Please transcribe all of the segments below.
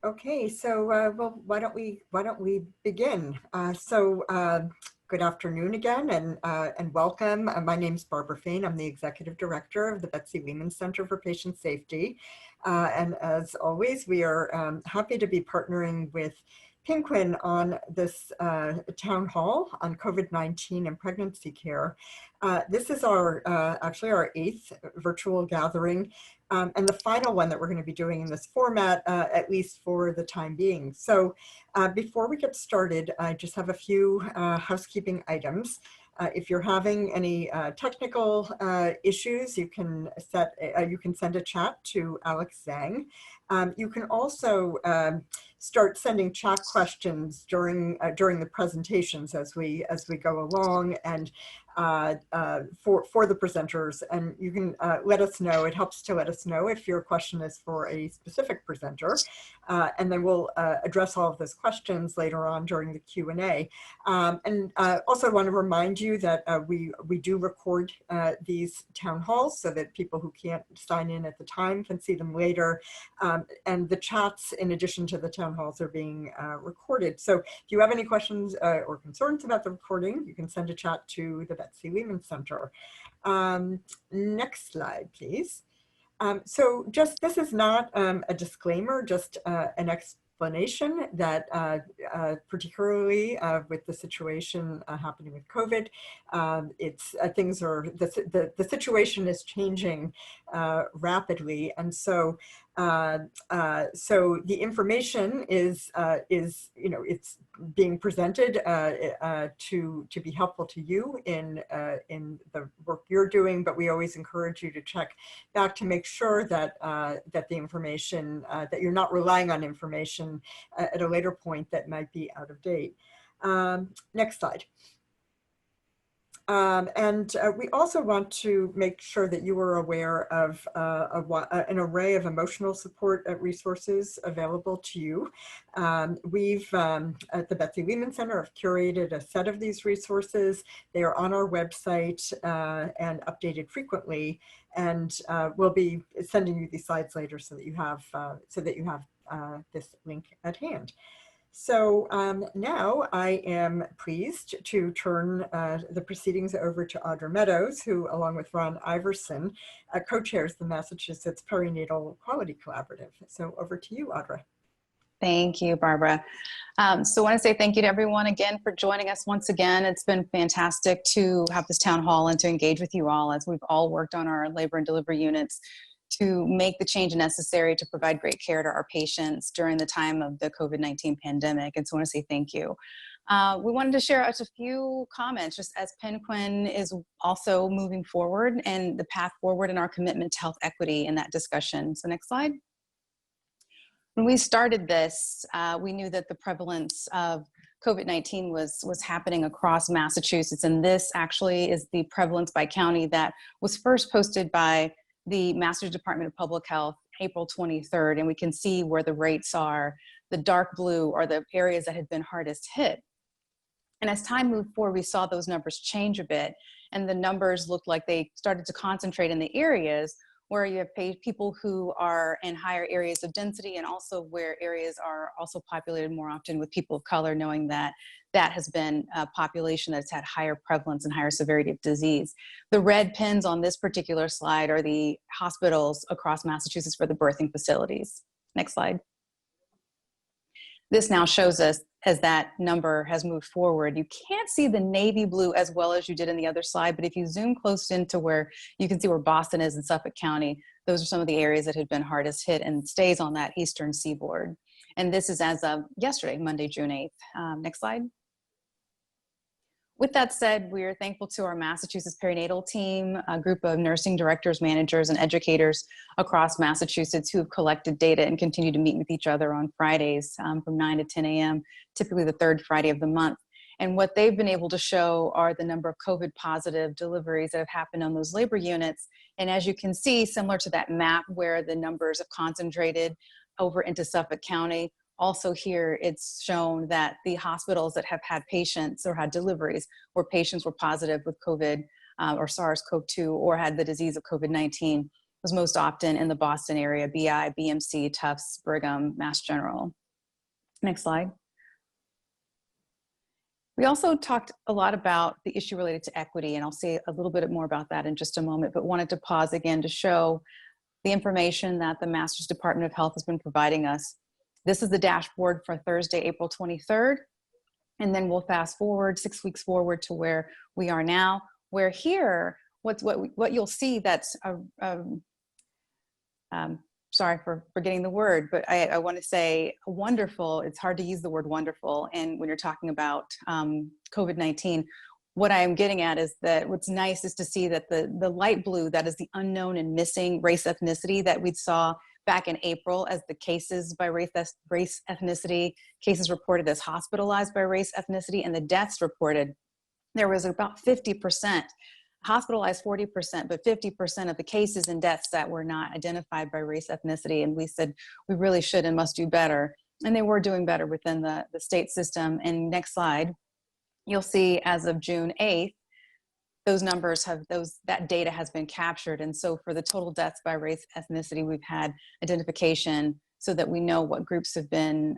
Okay, so well, why don't we begin? Good afternoon again, and welcome. My name is Barbara Fain. I'm the executive director of the Betsy Lehman Center for Patient Safety, and as always, we are happy to be partnering with PNQIN on this town hall on COVID-19 and pregnancy care. This is our actually our 8th virtual gathering. And the final one that we're going to be doing in this format, at least for the time being. So before we get started, I just have a few housekeeping items. If you're having any technical issues, you can send a chat to Alex Zhang. You can also start sending chat questions during the presentations as we go along, and for the presenters, and you can let us know. It helps to let us know if your question is for a specific presenter, and then we'll address all of those questions later on during the Q&A. And also want to remind you that we do record these town halls so that people who can't sign in at the time can see them later. And the chats, in addition to the town halls, are being recorded. So if you have any questions or concerns about the recording, you can send a chat to the Betsy Lehman Center. Next slide, please. So this is not a disclaimer, just an explanation that particularly with the situation happening with COVID, the situation is changing rapidly, and so the information is it's being presented to be helpful to you in the work you're doing, but we always encourage you to check back to make sure that that the information that you're not relying on information at a later point that might be out of date. Next slide. We also want to make sure that you are aware of an array of emotional support resources available to you. We've, at the Betsy Lehman Center, have curated a set of these resources. They are on our website and updated frequently. And we'll be sending you these slides later so that you have this link at hand. So now I am pleased to turn the proceedings over to Audra Meadows, who, along with Ron Iverson, co-chairs the Massachusetts Perinatal Quality Collaborative. So over to you, Audra. Thank you, Barbara. So I want to say thank you to everyone again for joining us once again. It's been fantastic to have this town hall and to engage with you all as we've all worked on our labor and delivery units to make the change necessary to provide great care to our patients during the time of the COVID-19 pandemic. And so I want to say thank you. We wanted to share just a few comments just as PNQIN is also moving forward and the path forward in our commitment to health equity in that discussion. So next slide. When we started this, we knew that the prevalence of COVID-19 was happening across Massachusetts. And this actually is the prevalence by county that was first posted by the Massachusetts Department of Public Health, April 23rd, and we can see where the rates are. The dark blue are the areas that had been hardest hit. And as time moved forward, we saw those numbers change a bit, and the numbers looked like they started to concentrate in the areas where you have people who are in higher areas of density, and also where areas are also populated more often with people of color, knowing that that has been a population that's had higher prevalence and higher severity of disease. The red pins on this particular slide are the hospitals across Massachusetts for the birthing facilities. Next slide. This now shows us as that number has moved forward. You can't see the navy blue as well as you did in the other slide, but if you zoom close into where you can see where Boston is in Suffolk County, those are some of the areas that had been hardest hit and stays on that eastern seaboard. And this is as of yesterday, Monday, June 8th. Next slide. With that said, we are thankful to our Massachusetts perinatal team, a group of nursing directors, managers, and educators across Massachusetts who have collected data and continue to meet with each other on Fridays from 9 to 10 a.m., typically the third Friday of the month. And what they've been able to show are the number of COVID positive deliveries that have happened on those labor units. And as you can see, similar to that map where the numbers have concentrated over into Suffolk County, also here, it's shown that the hospitals that have had patients or had deliveries where patients were positive with COVID or SARS-CoV-2 or had the disease of COVID-19, was most often in the Boston area: BI, BMC, Tufts, Brigham, Mass General. Next slide. We also talked a lot about the issue related to equity, and I'll say a little bit more about that in just a moment, but wanted to pause again to show the information that the Master's Department of Health has been providing us. This is the dashboard for Thursday, April 23rd. And then we'll fast forward 6 weeks forward to where we are now, where here, what you'll see that's, sorry for forgetting the word, but I want to say wonderful. It's hard to use the word wonderful. And when you're talking about COVID-19, what I'm getting at is that what's nice is to see that the light blue, that is the unknown and missing race ethnicity that we saw back in April as the cases by race ethnicity, cases reported as hospitalized by race ethnicity, and the deaths reported. There was about 50%, hospitalized 40%, but 50% of the cases and deaths that were not identified by race ethnicity. And we said, we really should and must do better. And they were doing better within the state system. And next slide, you'll see as of June 8th, those numbers that data has been captured. And so for the total deaths by race ethnicity, we've had identification so that we know what groups have been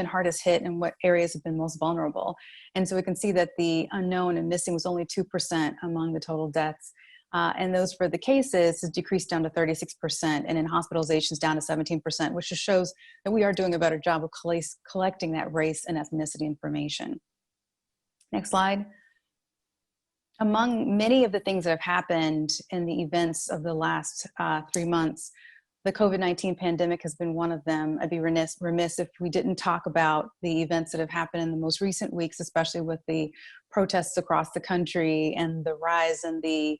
hardest hit and what areas have been most vulnerable. And so we can see that the unknown and missing was only 2% among the total deaths. And those for the cases has decreased down to 36%, and in hospitalizations down to 17%, which just shows that we are doing a better job of collecting that race and ethnicity information. Next slide. Among many of the things that have happened in the events of the last 3 months, the COVID-19 pandemic has been one of them. I'd be remiss if we didn't talk about the events that have happened in the most recent weeks, especially with the protests across the country and the rise in the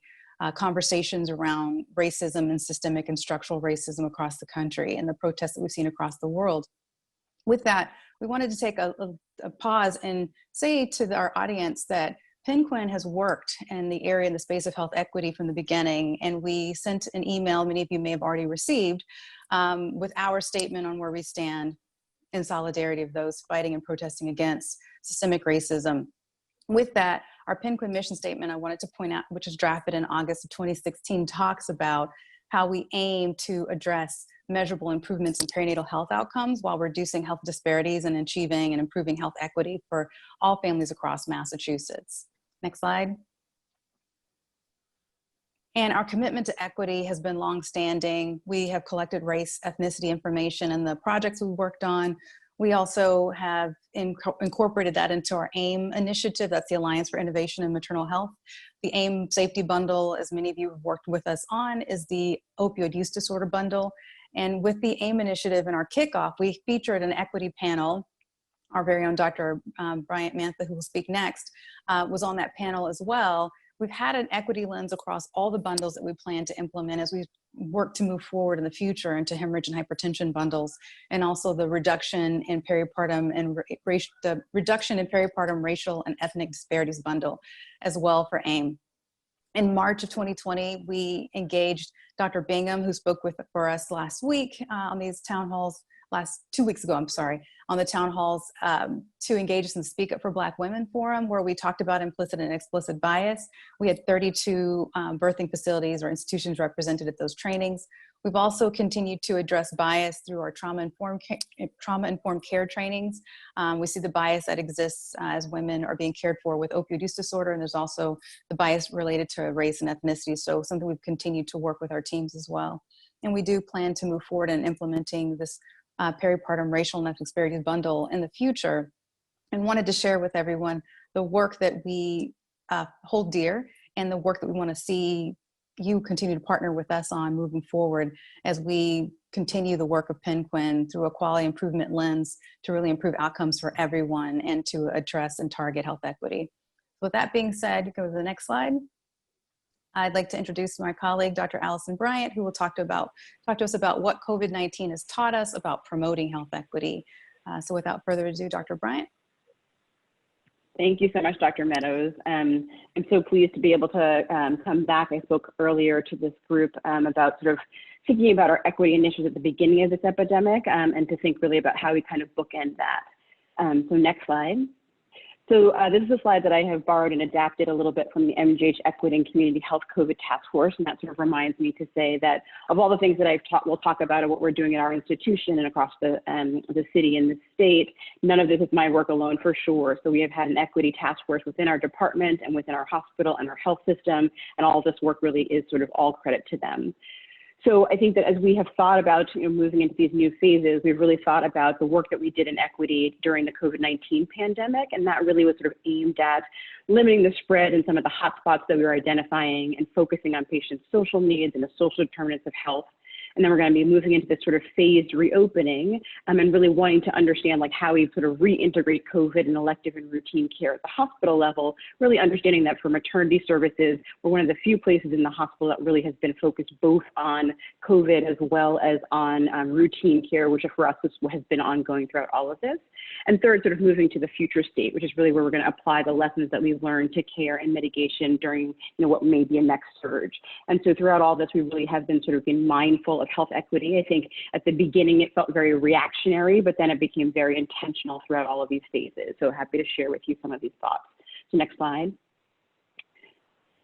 conversations around racism and systemic and structural racism across the country, and the protests that we've seen across the world. With that, we wanted to take a pause and say to our audience that PNQIN has worked in the area in the space of health equity from the beginning, and we sent an email many of you may have already received with our statement on where we stand in solidarity of those fighting and protesting against systemic racism. With that, our PNQIN mission statement, I wanted to point out, which was drafted in August of 2016, talks about how we aim to address measurable improvements in perinatal health outcomes while reducing health disparities and achieving and improving health equity for all families across Massachusetts. Next slide. And our commitment to equity has been longstanding. We have collected race, ethnicity information in the projects we worked on. We also have incorporated that into our AIM initiative. That's the Alliance for Innovation in Maternal Health. The AIM safety bundle, as many of you have worked with us on, is the opioid use disorder bundle. And with the AIM initiative and our kickoff, we featured an equity panel. Our very own Dr. Bryant-Mantha, who will speak next, was on that panel as well. We've had an equity lens across all the bundles that we plan to implement as we work to move forward in the future into hemorrhage and hypertension bundles, and also the reduction in peripartum and racial and ethnic disparities bundle as well for AIM. In March of 2020, we engaged Dr. Brigham, who spoke for us last week on these town halls, 2 weeks ago, I'm sorry, on the town halls to engage us in the Speak Up for Black Women Forum, where we talked about implicit and explicit bias. We had 32 birthing facilities or institutions represented at those trainings. We've also continued to address bias through our trauma-informed care trainings. We see the bias that exists as women are being cared for with opioid use disorder, and there's also the bias related to race and ethnicity, so something we've continued to work with our teams as well. And we do plan to move forward in implementing this peripartum racial and ethnic disparities bundle in the future, and wanted to share with everyone the work that we hold dear and the work that we want to see you continue to partner with us on moving forward as we continue the work of PNQIN through a quality improvement lens to really improve outcomes for everyone and to address and target health equity. With that being said, go to the next slide. I'd like to introduce my colleague, Dr. Allison Bryant, who will talk to us about what COVID-19 has taught us about promoting health equity. So without further ado, Dr. Bryant. Thank you so much, Dr. Meadows. I'm so pleased to be able to come back. I spoke earlier to this group about sort of thinking about our equity initiatives at the beginning of this epidemic and to think really about how we kind of bookend that. So next slide. So this is a slide that I have borrowed and adapted a little bit from the MGH Equity and Community Health COVID Task Force, and that sort of reminds me to say that of all the things that we'll talk about and what we're doing at our institution and across the city and the state, none of this is my work alone for sure. So we have had an equity task force within our department and within our hospital and our health system, and all of this work really is sort of all credit to them. So I think that as we have thought about moving into these new phases, we've really thought about the work that we did in equity during the COVID-19 pandemic, and that really was sort of aimed at limiting the spread in some of the hotspots that we were identifying and focusing on patients' social needs and the social determinants of health. And then we're going to be moving into this sort of phased reopening and really wanting to understand like how we sort of reintegrate COVID and elective and routine care at the hospital level, really understanding that for maternity services, we're one of the few places in the hospital that really has been focused both on COVID as well as on routine care, which for us has been ongoing throughout all of this. And third, sort of moving to the future state, which is really where we're going to apply the lessons that we've learned to care and mitigation during what may be a next surge. And so throughout all this, we really have been sort of being mindful of health equity. I think at the beginning it felt very reactionary, but then it became very intentional throughout all of these phases. So happy to share with you some of these thoughts. So next slide.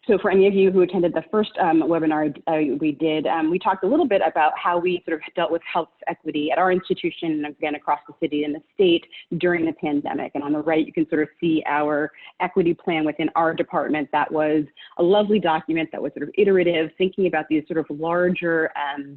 So for any of you who attended the first webinar we did, we talked a little bit about how we sort of dealt with health equity at our institution and again across the city and the state during the pandemic. And on the right, you can sort of see our equity plan within our department. That was a lovely document that was sort of iterative, thinking about these sort of larger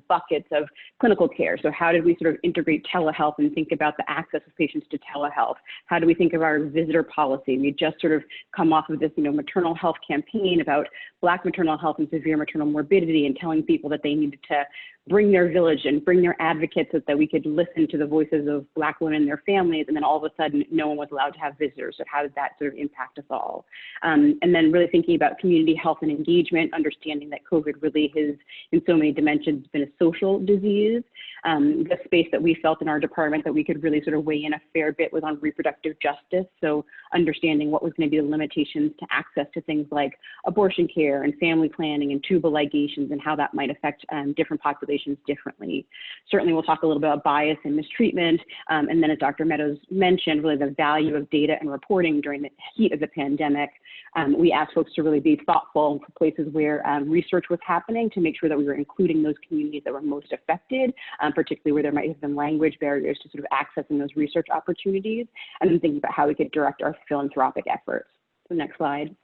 buckets of clinical care. So how did we sort of integrate telehealth and think about the access of patients to telehealth? How do we think of our visitor policy? We just sort of come off of this, maternal health campaign about Black maternal health and severe maternal morbidity and telling people that they needed to bring their village and bring their advocates so that we could listen to the voices of Black women and their families. And then all of a sudden, no one was allowed to have visitors. So how did that sort of impact us all? And then really thinking about community health and engagement, understanding that COVID really has, in so many dimensions, been a social disease. The space that we felt in our department that we could really sort of weigh in a fair bit was on reproductive justice. So understanding what was going to be the limitations to access to things like abortion care and family planning and tubal ligations and how that might affect different populations differently. Certainly we'll talk a little bit about bias and mistreatment. And then as Dr. Meadows mentioned, really the value of data and reporting during the heat of the pandemic. We asked folks to really be thoughtful for places where research was happening to make sure that we were including those communities that were most affected, particularly where there might have been language barriers to sort of accessing those research opportunities, and then thinking about how we could direct our philanthropic efforts. So next slide.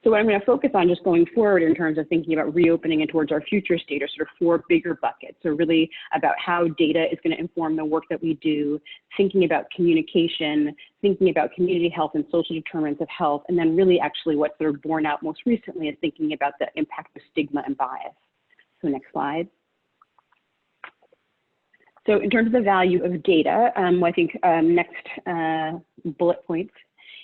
So what I'm going to focus on just going forward in terms of thinking about reopening and towards our future state are sort of four bigger buckets. So really about how data is going to inform the work that we do, thinking about communication, thinking about community health and social determinants of health, and then really actually what's sort of borne out most recently is thinking about the impact of stigma and bias. So next slide. So in terms of the value of data, I think next bullet points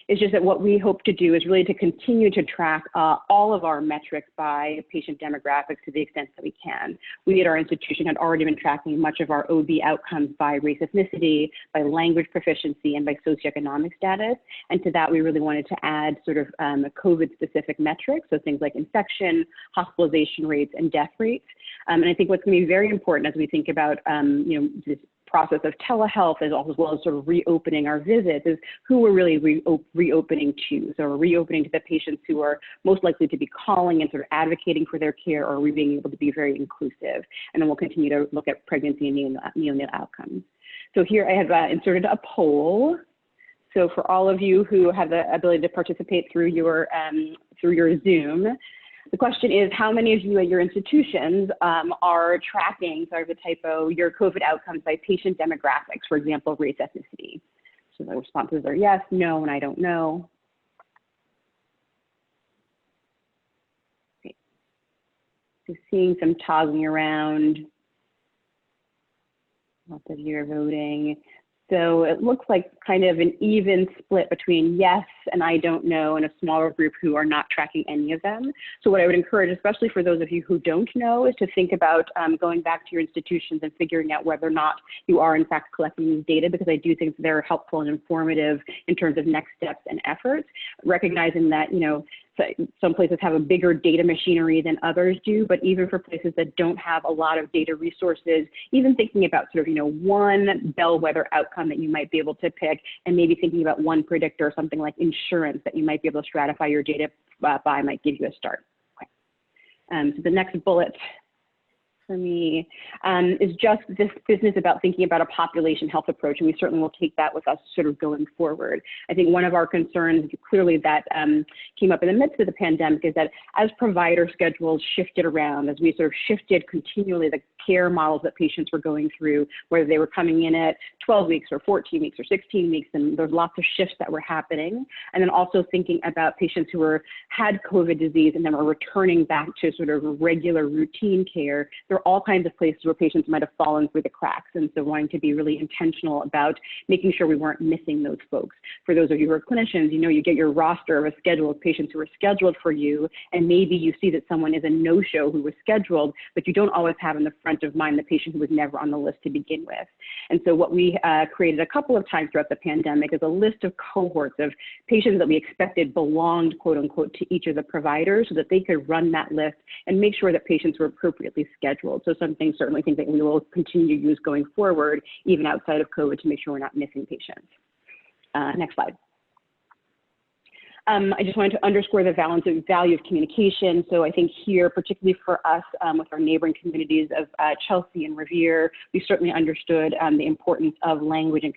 is just that what we hope to do is really to continue to track all of our metrics by patient demographics to the extent that we can. We at our institution had already been tracking much of our OB outcomes by race, ethnicity, by language proficiency, and by socioeconomic status. And to that, we really wanted to add sort of COVID-specific metrics, so things like infection, hospitalization rates, and death rates. And I think what's going to be very important as we think about this process of telehealth as well as sort of reopening our visits is who we're really reopening to. So we're reopening to the patients who are most likely to be calling and sort of advocating for their care, or are we being able to be very inclusive? And then we'll continue to look at pregnancy and neonatal outcomes. So here I have inserted a poll. So for all of you who have the ability to participate through your Zoom, the question is, how many of you at your institutions are tracking, sorry for the typo, your COVID outcomes by patient demographics, for example, race, ethnicity? So the responses are yes, no, and I don't know. Okay. So seeing some toggling around. Lots of you are voting. So it looks like kind of an even split between yes and I don't know, and a smaller group who are not tracking any of them. So what I would encourage, especially for those of you who don't know, is to think about going back to your institutions and figuring out whether or not you are in fact collecting these data, because I do think they're helpful and informative in terms of next steps and efforts, recognizing that, some places have a bigger data machinery than others do, but even for places that don't have a lot of data resources, even thinking about sort of, one bellwether outcome that you might be able to pick, and maybe thinking about one predictor, something like insurance that you might be able to stratify your data by might give you a start. Okay. So the next bullet for me is just this business about thinking about a population health approach, and we certainly will take that with us sort of going forward. I think one of our concerns clearly that came up in the midst of the pandemic is that as provider schedules shifted around, as we sort of shifted continually the care models that patients were going through, whether they were coming in at 12 weeks or 14 weeks or 16 weeks, and there's lots of shifts that were happening. And then also thinking about patients who had COVID disease and then were returning back to sort of regular routine care. There are all kinds of places where patients might have fallen through the cracks. And so wanting to be really intentional about making sure we weren't missing those folks. For those of you who are clinicians, you get your roster of a schedule of patients who are scheduled for you, and maybe you see that someone is a no-show who was scheduled, but you don't always have in the front of mind the patient who was never on the list to begin with. And so what we created a couple of times throughout the pandemic is a list of cohorts of patients that we expected belonged, quote unquote, to each of the providers so that they could run that list and make sure that patients were appropriately scheduled. So certainly things that we will continue to use going forward, even outside of COVID, to make sure we're not missing patients. Next slide. I just wanted to underscore the value of communication. So I think here, particularly for us with our neighboring communities of Chelsea and Revere, we certainly understood the importance of language and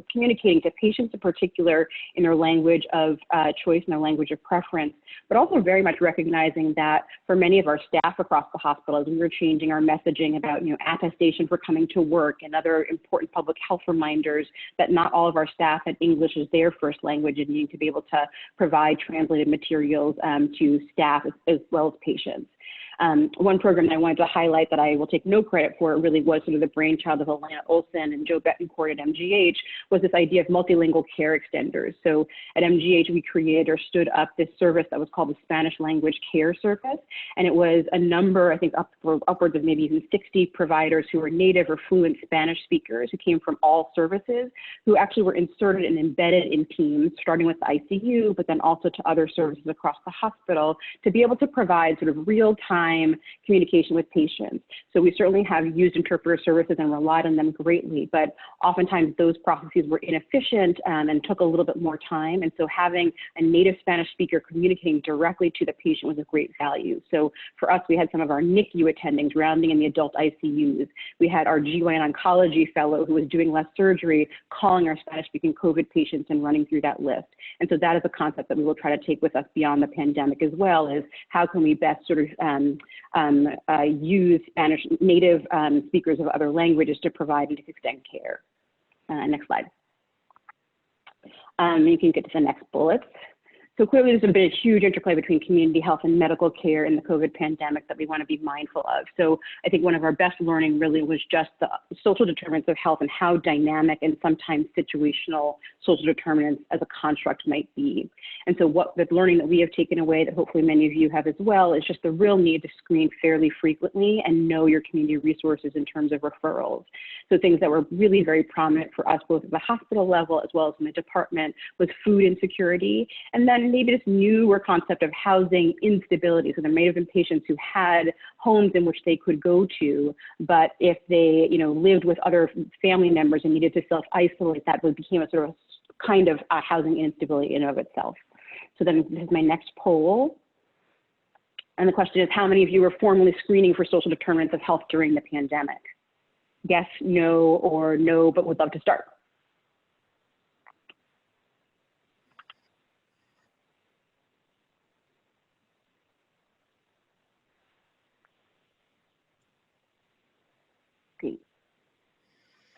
communicating to patients in particular in their language of choice and their language of preference, but also very much recognizing that for many of our staff across the hospitals, we were changing our messaging about attestation for coming to work and other important public health reminders that not all of our staff had English as their first language and needing to be able to provide translated materials to staff as well as patients. One program that I wanted to highlight that I will take no credit for, it really was sort of the brainchild of Alana Olson and Joe Betancourt at MGH, was this idea of multilingual care extenders. So at MGH, we created or stood up this service that was called the Spanish Language Care Service. And it was a number, I think upwards of maybe even 60 providers who were native or fluent Spanish speakers who came from all services, who actually were inserted and embedded in teams, starting with the ICU, but then also to other services across the hospital, to be able to provide sort of real-time communication with patients. So we certainly have used interpreter services and relied on them greatly, but oftentimes those processes were inefficient and took a little bit more time. And so having a native Spanish speaker communicating directly to the patient was a great value. So for us, we had some of our NICU attendings rounding in the adult ICUs. We had our GYN oncology fellow who was doing less surgery, calling our Spanish-speaking COVID patients and running through that list. And so that is a concept that we will try to take with us beyond the pandemic as well, is how can we best sort of use Spanish native speakers of other languages to provide and to extend care. Next slide. You can get to the next bullets. So clearly there's been a huge interplay between community health and medical care in the COVID pandemic that we want to be mindful of. So I think one of our best learning really was just the social determinants of health and how dynamic and sometimes situational social determinants as a construct might be. And so what the learning that we have taken away, that hopefully many of you have as well, is just the real need to screen fairly frequently and know your community resources in terms of referrals. So things that were really very prominent for us, both at the hospital level as well as in the department, was food insecurity, and then maybe this newer concept of housing instability. So there may have been patients who had homes in which they could go to, but if they, lived with other family members and needed to self-isolate, that became a sort of kind of housing instability in and of itself. So then this is my next poll. And the question is, how many of you were formally screening for social determinants of health during the pandemic? Yes, no, or no, but would love to start. Great.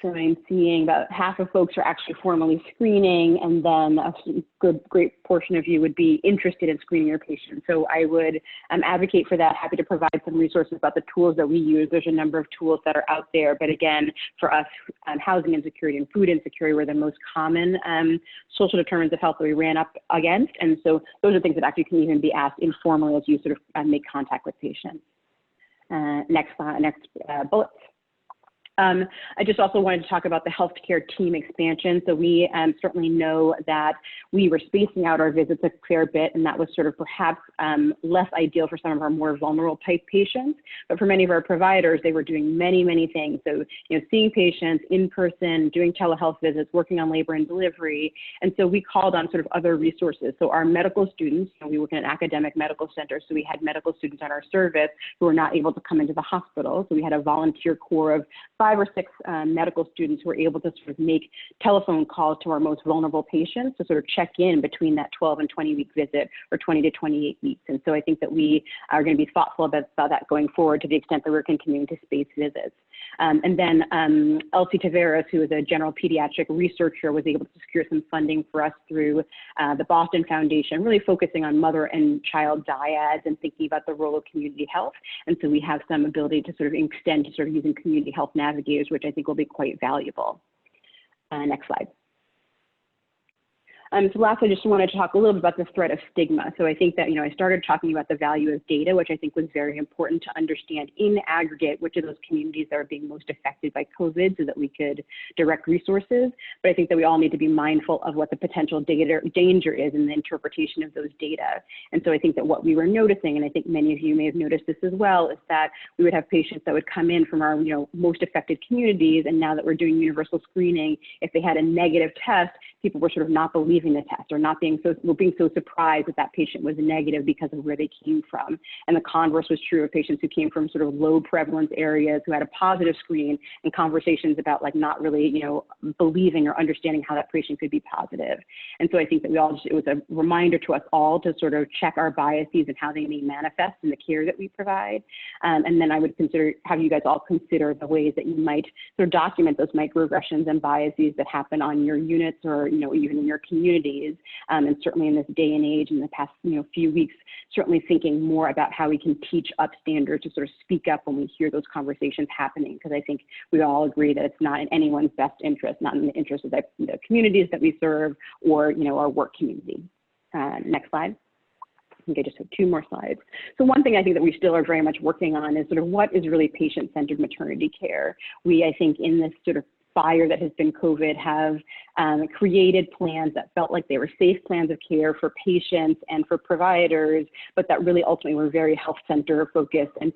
So I'm seeing about half of folks are actually formally screening, and then a great portion of you would be interested in screening your patients. So I would advocate for that, happy to provide some resources about the tools that we use. There's a number of tools that are out there, but again, for us, housing insecurity and food insecurity were the most common social determinants of health that we ran up against. And so those are things that actually can even be asked informally as you sort of make contact with patients. Next bullet. I just also wanted to talk about the healthcare team expansion. So we certainly know that we were spacing out our visits a fair bit, and that was sort of perhaps less ideal for some of our more vulnerable type patients. But for many of our providers, they were doing many, many things. So, seeing patients in person, doing telehealth visits, working on labor and delivery. And so we called on sort of other resources. So our medical students, we work in an academic medical center, so we had medical students on our service who were not able to come into the hospital. So we had a volunteer corps of 5 or 6 medical students who were able to sort of make telephone calls to our most vulnerable patients to sort of check in between that 12 and 20-week visit, or 20 to 28 weeks. And so I think that we are going to be thoughtful about that going forward, to the extent that we're continuing to space visits. And then Elsie Taveras, who is a general pediatric researcher, was able to secure some funding for us through the Boston Foundation, really focusing on mother and child dyads and thinking about the role of community health. And so we have some ability to sort of extend to sort of using community health navigators, which I think will be quite valuable. Next slide. So lastly, I just wanted to talk a little bit about the threat of stigma. So I think that, I started talking about the value of data, which I think was very important to understand in aggregate which of those communities that are being most affected by COVID, so that we could direct resources. But I think that we all need to be mindful of what the potential danger is in the interpretation of those data. And so I think that what we were noticing, and I think many of you may have noticed this as well, is that we would have patients that would come in from our most affected communities, and now that we're doing universal screening, if they had a negative test, people were sort of not believing the test, or not being so surprised that that patient was negative because of where they came from. And the converse was true of patients who came from sort of low prevalence areas who had a positive screen, and conversations about like not really, believing or understanding how that patient could be positive. And so I think that it was a reminder to us all to sort of check our biases and how they may manifest in the care that we provide. And then I would have you guys all consider the ways that you might sort of document those microaggressions and biases that happen on your units, or even in your communities. And certainly in this day and age, in the past few weeks, certainly thinking more about how we can teach up standards to sort of speak up when we hear those conversations happening, because I think we all agree that it's not in anyone's best interest, not in the interest of the communities that we serve, or our work community. Next slide. I think I just have 2 more slides. So one thing I think that we still are very much working on is sort of what is really patient-centered maternity care. We, I think, in this sort of fire that has been COVID, have created plans that felt like they were safe plans of care for patients and for providers, but that really ultimately were very health center focused and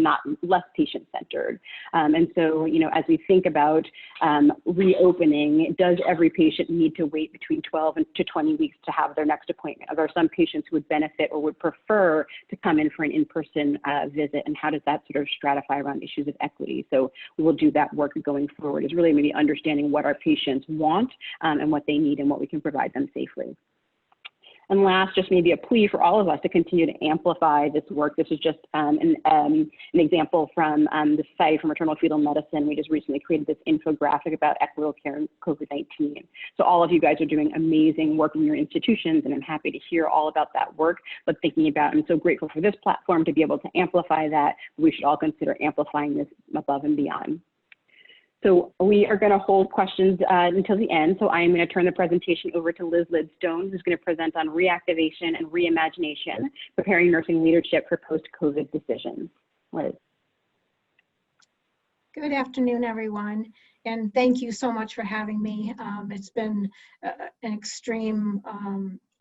not less patient centered. And so, as we think about reopening, does every patient need to wait between 12 to 20 weeks to have their next appointment? Are there some patients who would benefit or would prefer to come in for an in-person visit? And how does that sort of stratify around issues of equity? So we will do that work going forward, is really maybe understanding what our patients want and what they need and what we can provide them safely. And last, just maybe a plea for all of us to continue to amplify this work. This is just an example from the Society for Maternal Fetal Medicine. We just recently created this infographic about equitable care in COVID-19. So all of you guys are doing amazing work in your institutions, and I'm happy to hear all about that work. But thinking about, I'm so grateful for this platform to be able to amplify that. We should all consider amplifying this above and beyond. So we are going to hold questions until the end. So I am going to turn the presentation over to Liz Lydstone, who's going to present on reactivation and reimagination, preparing nursing leadership for post-COVID decisions. Liz. Good afternoon, everyone, and thank you so much for having me. It's been an extreme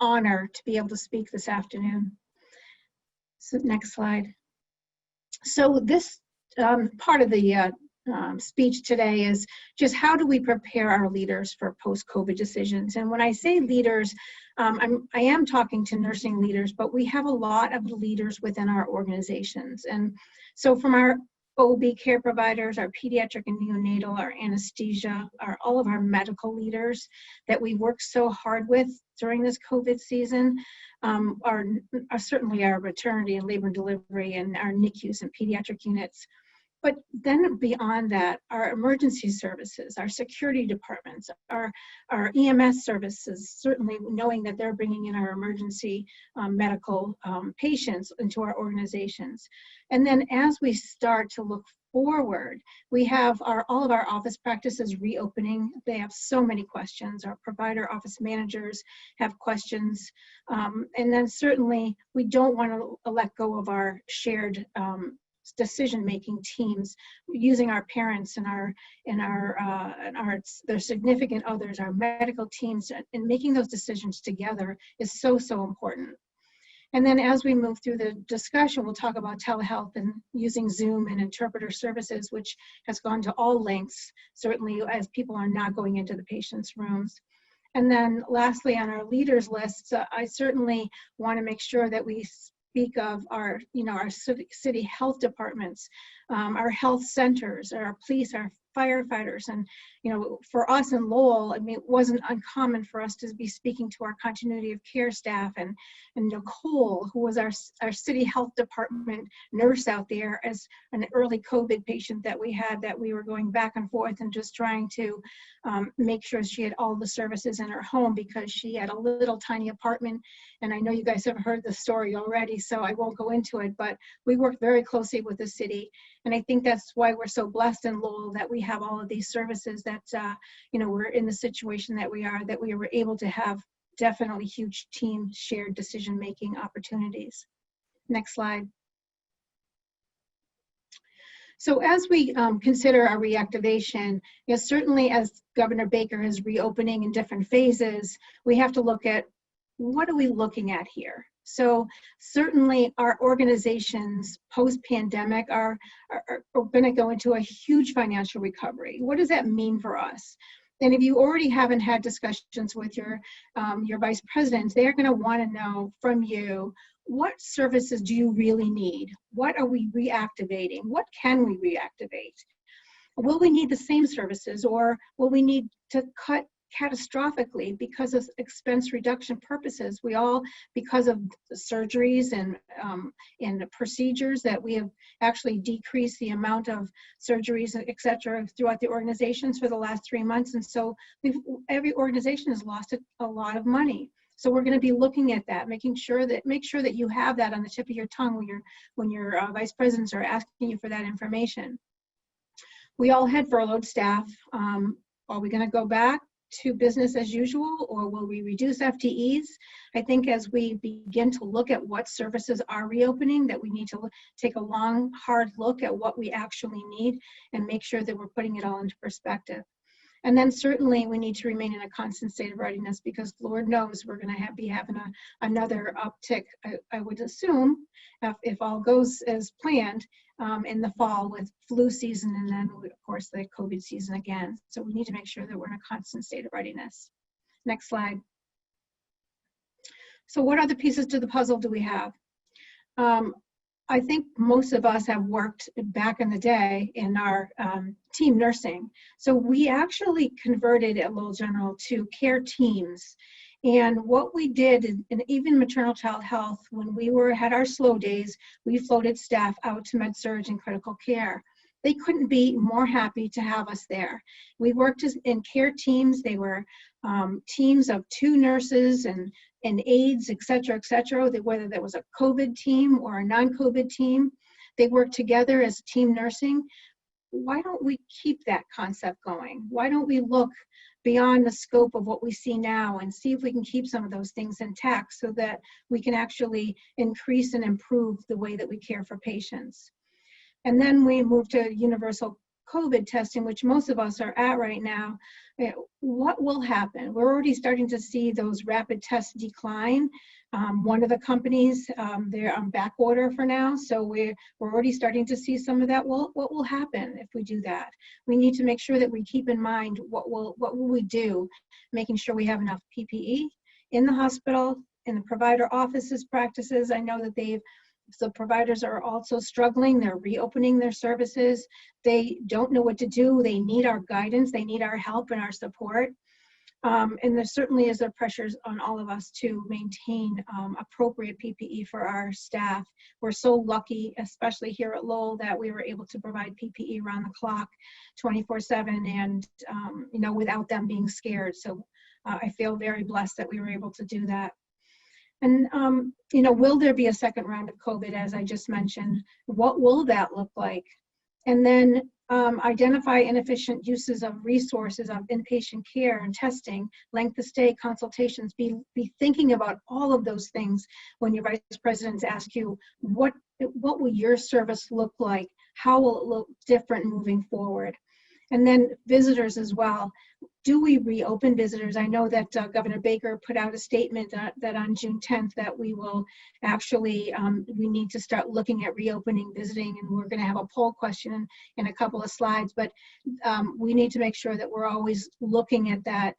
honor to be able to speak this afternoon. So next slide. So this part of the speech today is just how do we prepare our leaders for post-COVID decisions. And when I say leaders, I am talking to nursing leaders, but we have a lot of leaders within our organizations. And so from our OB care providers, our pediatric and neonatal, our anesthesia, all of our medical leaders that we work so hard with during this COVID season, are certainly our maternity and labor and delivery and our NICUs and pediatric units. But then beyond that, our emergency services, our security departments, our EMS services, certainly knowing that they're bringing in our emergency medical patients into our organizations. And then as we start to look forward, we have all of our office practices reopening. They have so many questions. Our provider office managers have questions. And then certainly we don't want to let go of our shared decision-making teams, using our parents and their significant others, our medical teams, and making those decisions together is so, so important. And then as we move through the discussion, we'll talk about telehealth and using Zoom and interpreter services, which has gone to all lengths, certainly as people are not going into the patient's rooms. And then lastly, on our leaders list, I certainly want to make sure that we speak of our, our city health departments, our health centers, our police, our firefighters. And, for us in Lowell, I mean, it wasn't uncommon for us to be speaking to our continuity of care staff and Nicole, who was our city health department nurse out there as an early COVID patient that we had, that we were going back and forth and just trying to make sure she had all the services in her home, because she had a little tiny apartment. And I know you guys have heard the story already, so I won't go into it, but we worked very closely with the city. And I think that's why we're so blessed in Lowell that we have all of these services, that, we're in the situation that we are, that we were able to have definitely huge team shared decision-making opportunities. Next slide. So as we consider our reactivation, certainly as Governor Baker is reopening in different phases, we have to look at what are we looking at here. So certainly our organizations post-pandemic are going to go into a huge financial recovery. What does that mean for us? And if you already haven't had discussions with your vice presidents, they're going to want to know from you, what services do you really need? What are we reactivating? What can we reactivate? Will we need the same services, or will we need to cut catastrophically because of expense reduction purposes? We all, because of the surgeries and the procedures, that we have actually decreased the amount of surgeries, et cetera, throughout the organizations for the last 3 months. And so every organization has lost a lot of money. So we're going to be looking at that, make sure that you have that on the tip of your tongue when your vice presidents are asking you for that information. We all had furloughed staff. Are we going to go back to business as usual, or will we reduce FTEs? I think as we begin to look at what services are reopening, that we need to take a long, hard look at what we actually need and make sure that we're putting it all into perspective. And then certainly we need to remain in a constant state of readiness, because Lord knows we're going to be having another uptick, I would assume, if all goes as planned, in the fall with flu season, and then of course the COVID season again. So we need to make sure that we're in a constant state of readiness. Next slide. So what other pieces to the puzzle do we have? I think most of us have worked back in the day in our team nursing. So we actually converted at Lowell General to care teams. And what we did, and even maternal child health, when we had our slow days, we floated staff out to med-surg and critical care. They couldn't be more happy to have us there. We worked in care teams. They were teams of 2 nurses and aides, et cetera, whether that was a COVID team or a non-COVID team. They worked together as team nursing. Why don't we keep that concept going? Why don't we look beyond the scope of what we see now and see if we can keep some of those things intact, so that we can actually increase and improve the way that we care for patients? And then we moved to universal COVID testing, which most of us are at right now. What will happen? We're already starting to see those rapid tests decline. One of the companies, they're on back order for now, so we're already starting to see some of that. Well, what will happen if we do that? We need to make sure that we keep in mind what will we do, making sure we have enough PPE in the hospital, in the provider offices, practices. I know that the providers are also struggling. They're reopening their services. They don't know what to do. They need our guidance. They need our help and our support. And there certainly is there pressures on all of us to maintain appropriate PPE for our staff. We're so lucky, especially here at Lowell, that we were able to provide PPE around the clock, 24/7, and without them being scared. So I feel very blessed that we were able to do that. And, will there be a second round of COVID, as I just mentioned? What will that look like? And then Identify inefficient uses of resources of inpatient care and testing, length of stay, consultations. Be thinking about all of those things when your vice presidents ask you, what will your service look like? How will it look different moving forward? And then visitors as well. Do we reopen visitors? I know that Governor Baker put out a statement that on June 10th that we will actually, we need to start looking at reopening visiting, and we're going to have a poll question in a couple of slides, but we need to make sure that we're always looking at that.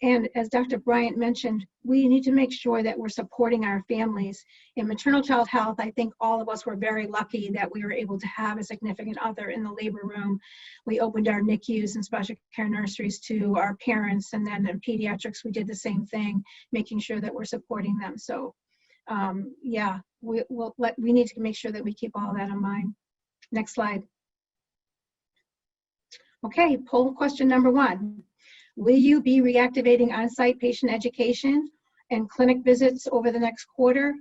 And as Dr. Bryant mentioned, we need to make sure that we're supporting our families. In maternal child health, I think all of us were very lucky that we were able to have a significant other in the labor room. We opened our NICUs and special care nurseries to our parents, and then in pediatrics, we did the same thing, making sure that we're supporting them. So yeah, we need to make sure that we keep all that in mind. Next slide. Okay, poll question number 1. Will you be reactivating on-site patient education and clinic visits over the next quarter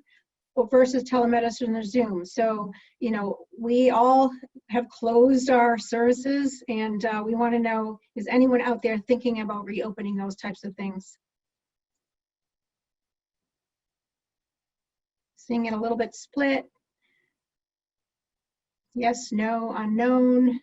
versus telemedicine or Zoom? So, you know, we all have closed our services, and we want to know, is anyone out there thinking about reopening those types of things? Seeing it a little bit split. Yes, no, unknown.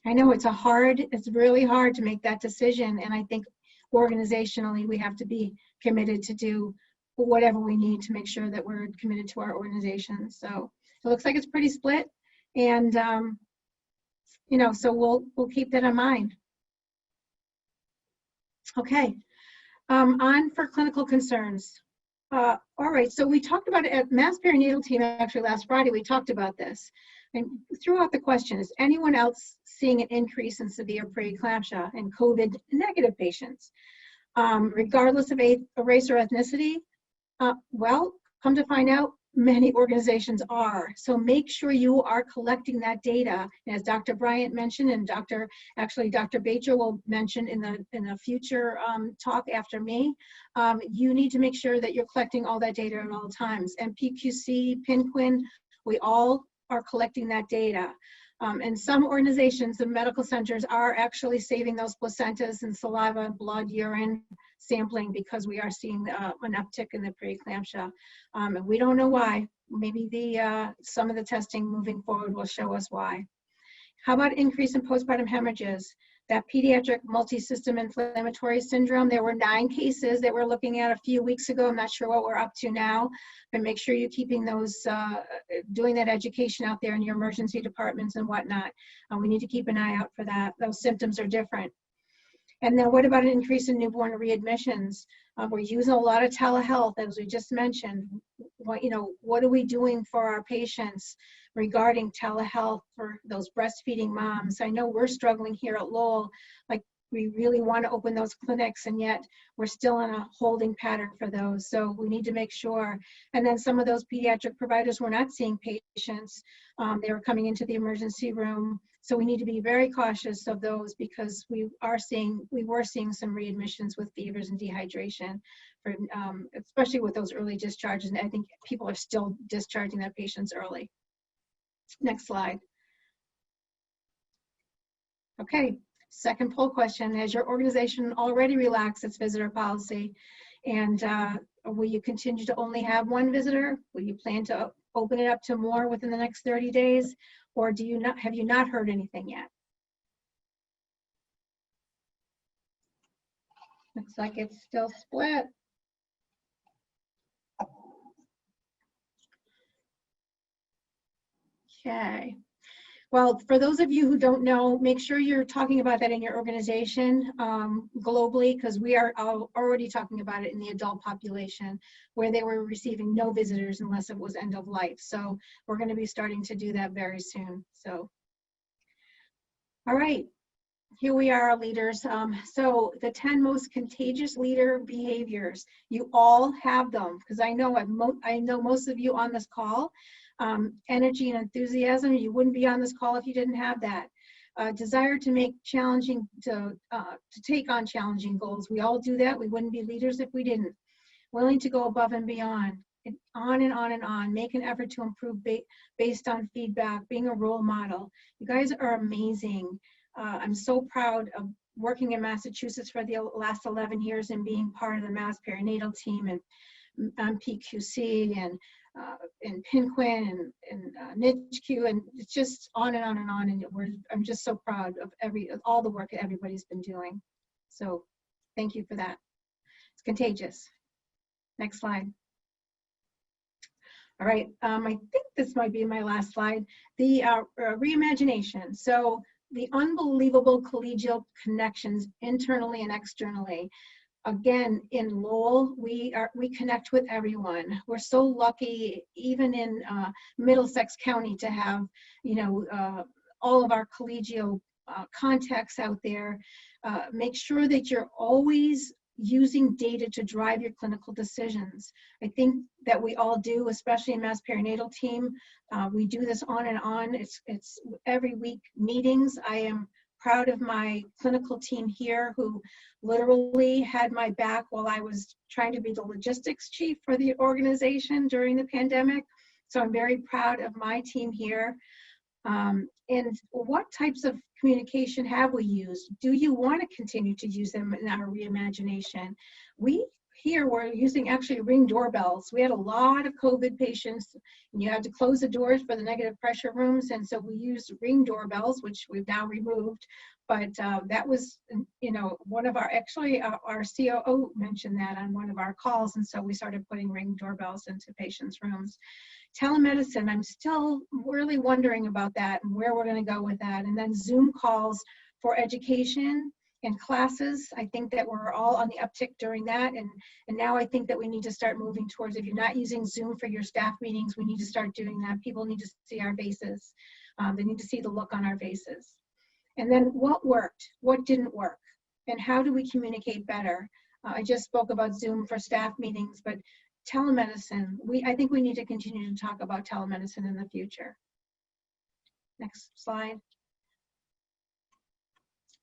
I know it's really hard to make that decision, and I think organizationally we have to be committed to do whatever we need to make sure that we're committed to our organization. So it looks like it's pretty split, and you know, so we'll keep that in mind. Okay, on for clinical concerns. All right, so we talked about it at Mass Perinatal Team actually last Friday. We talked about this. And threw out the question, is anyone else seeing an increase in severe preeclampsia in COVID negative patients? Regardless of race or ethnicity? Well, come to find out, many organizations are. So make sure you are collecting that data. As Dr. Bryant mentioned, and Dr. Baecher will mention in a future talk after me, you need to make sure that you're collecting all that data at all times. MPQC, PNQIN, we all are collecting that data. And some organizations and medical centers are actually saving those placentas and saliva, blood, urine sampling because we are seeing an uptick in the preeclampsia. And we don't know why. Maybe some of the testing moving forward will show us why. How about increase in postpartum hemorrhages? That pediatric multi-system inflammatory syndrome, there were 9 cases that we're looking at a few weeks ago. I'm not sure what we're up to now, but make sure you're keeping those, doing that education out there in your emergency departments and whatnot. We need to keep an eye out for that. Those symptoms are different. And then what about an increase in newborn readmissions? We're using a lot of telehealth, as we just mentioned. What are we doing for our patients regarding telehealth for those breastfeeding moms? I know we're struggling here at Lowell, like we really want to open those clinics, and yet we're still in a holding pattern for those. So we need to make sure. And then some of those pediatric providers were not seeing patients. They were coming into the emergency room. So we need to be very cautious of those because we were seeing some readmissions with fevers and dehydration, for, especially with those early discharges. And I think people are still discharging their patients early. Next slide. Okay, second poll question. Has your organization already relaxed its visitor policy? And will you continue to only have 1 visitor? Will you plan to open it up to more within the next 30 days? Or have you not heard anything yet? Looks like it's still split. Okay. Well, for those of you who don't know, make sure you're talking about that in your organization globally, because we are already talking about it in the adult population where they were receiving no visitors unless it was end of life. So we're going to be starting to do that very soon. So, all right, here we are, leaders. So the 10 most contagious leader behaviors, you all have them, because I know most of you on this call. Energy and enthusiasm, you wouldn't be on this call if you didn't have that. Desire to make to take on challenging goals. We all do that. We wouldn't be leaders if we didn't. Willing to go above and beyond. and on and on and on. Make an effort to improve based on feedback, being a role model. You guys are amazing. I'm so proud of working in Massachusetts for the last 11 years and being part of the Mass Perinatal team and MPQC and PNQIN and NICHQ, and it's just on and on and on. And I'm just so proud of all the work that everybody's been doing. So thank you for that. It's contagious. Next slide. All right, I think this might be my last slide. The reimagination. So the unbelievable collegial connections internally and externally. Again, in Lowell, we connect with everyone. We're so lucky, even in Middlesex County, to have, all of our collegial contacts out there. Make sure that you're always using data to drive your clinical decisions. I think that we all do, especially in Mass Perinatal team. We do this on and on. It's every week meetings. I am proud of my clinical team here who literally had my back while I was trying to be the logistics chief for the organization during the pandemic. So I'm very proud of my team here. And what types of communication have we used? Do you want to continue to use them in our reimagination? We're using actually Ring doorbells. We had a lot of COVID patients and you had to close the doors for the negative pressure rooms. And so we used Ring doorbells, which we've now removed. But that was, one of our COO mentioned that on one of our calls. And so we started putting Ring doorbells into patients' rooms. Telemedicine, I'm still really wondering about that and where we're going to go with that. And then Zoom calls for education and classes. I think that we're all on the uptick during that. And now I think that we need to start moving towards, if you're not using Zoom for your staff meetings, we need to start doing that. People need to see our faces. They need to see the look on our faces. And then what worked, what didn't work, and how do we communicate better? I just spoke about Zoom for staff meetings, but telemedicine, I think we need to continue to talk about telemedicine in the future. Next slide.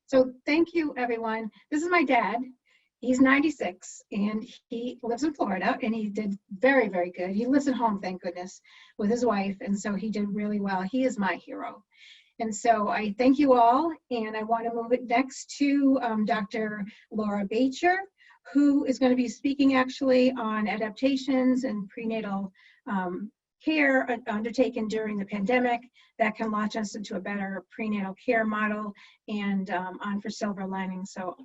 So thank you, everyone. This is my dad. He's 96 and he lives in Florida and he did very, very good. He lives at home, thank goodness, with his wife. And so he did really well. He is my hero. And so I thank you all. And I want to move it next to Dr. Laura Baecher, who is going to be speaking actually on adaptations and prenatal care undertaken during the pandemic that can launch us into a better prenatal care model and on for silver lining. So